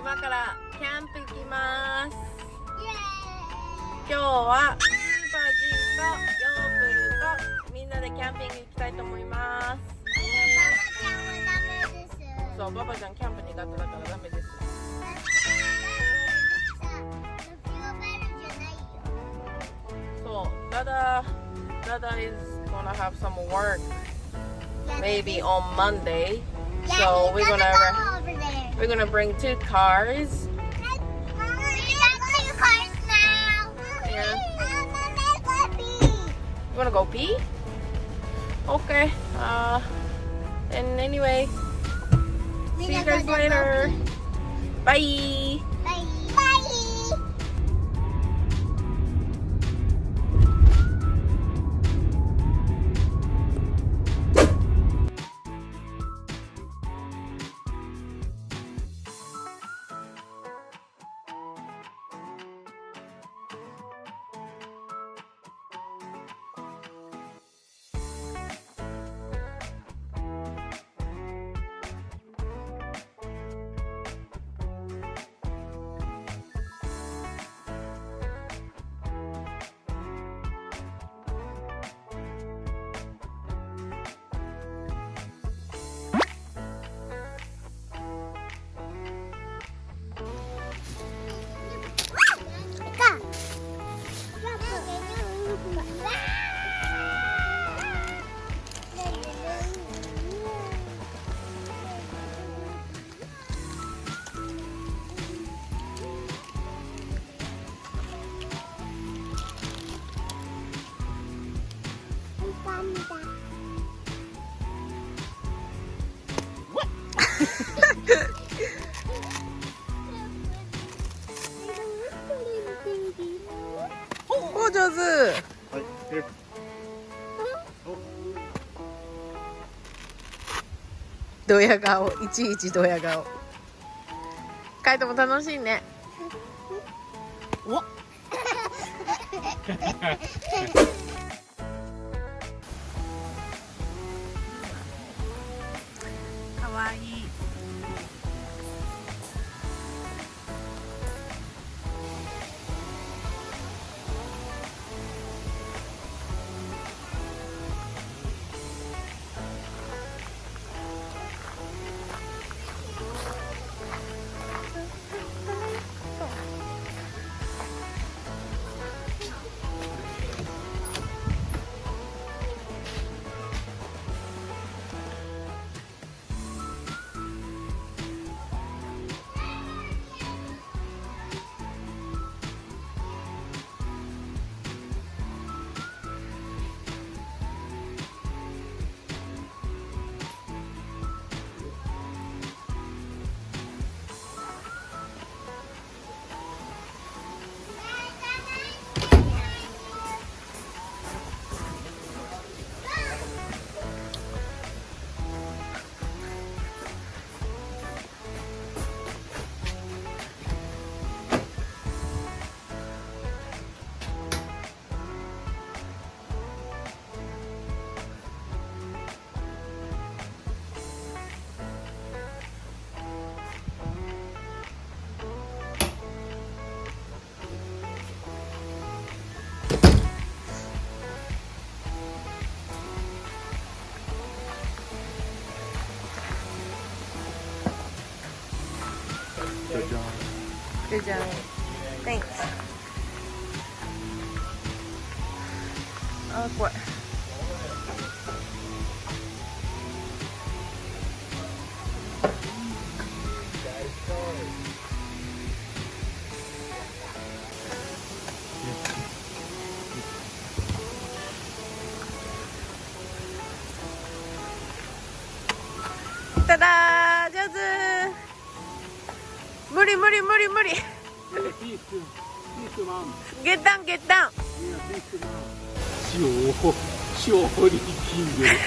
今からキャンプ行きます。今日はスーパー G とヨープルとみんなでキャンピング行きたいと思います。そう、ババちゃんキャンプ苦手だからダメです。そう、Dada is gonna have some work maybe on Monday, so we're gonna bring 2 cars. You wanna go pee? Okay. And anyway, see you guys later. Bye. Bye. お上手。ドヤ顔、いちいちドヤ顔。カイトも楽しいね。おかわいい。Good job. Thanks. あ、怖い。ただー、上手。無理無理無理無理。ゲッタンゲッタン。쇼 허리 긴데.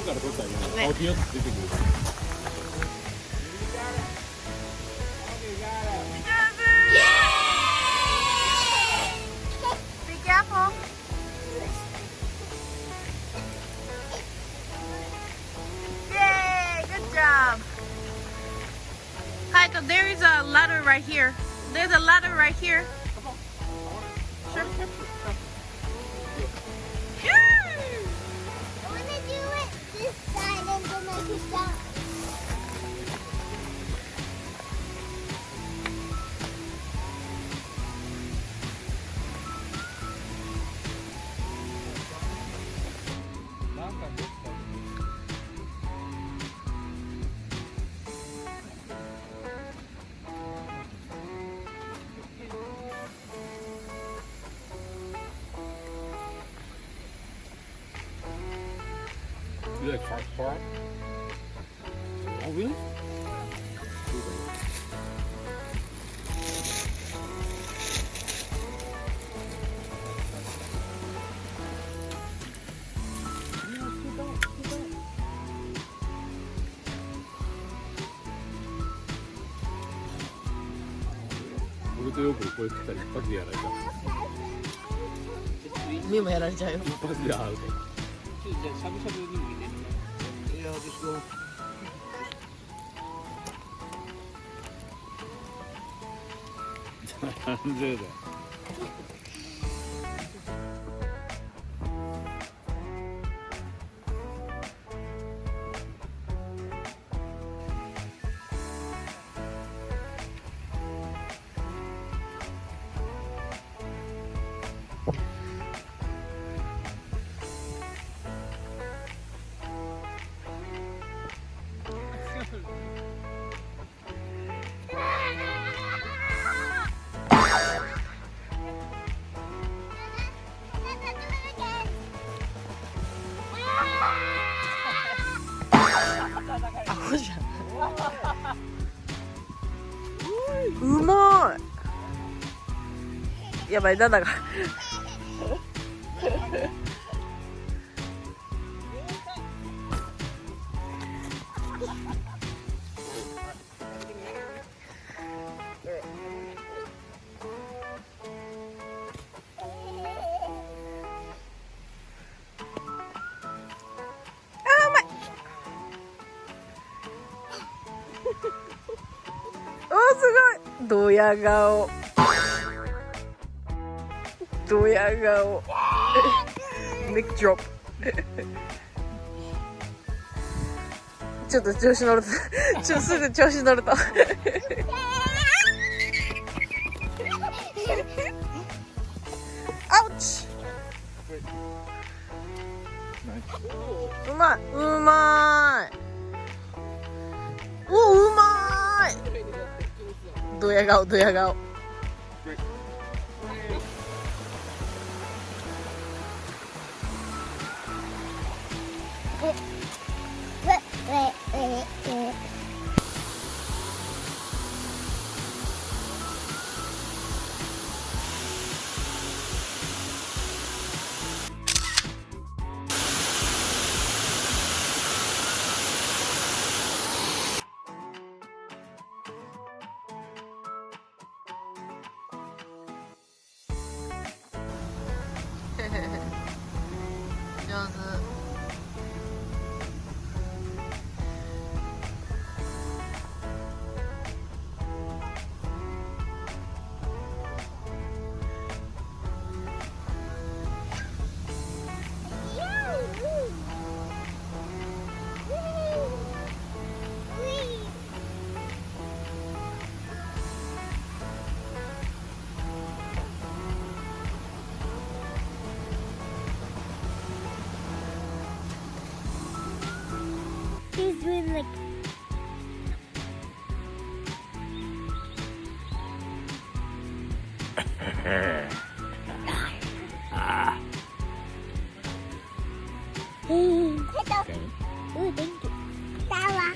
から取ってあげる。ね青ピヨって出てくる。Be careful. Yay! Good job. Kaito, there is a ladder right here. There's a ladder right here. Sure. Yay! I want to do it this side and then I can stop. You like fast part? Oh really? 俺とヨークルこれ食ったら一発でやられた。みもやられちゃうよ。一発でアウト。じゃあしゃぶしゃぶに向けて。いや、私も。なんでだよ。アホじゃん。うまい。やばい、ダダが。おーすごいドヤ顔ドヤ顔ミックドロップちょっと調子乗るとすぐ調子乗るとアウチうまいうまいおうまいドヤ顔ドヤ顔上手He's doing like Ooh, thank you. Tawa.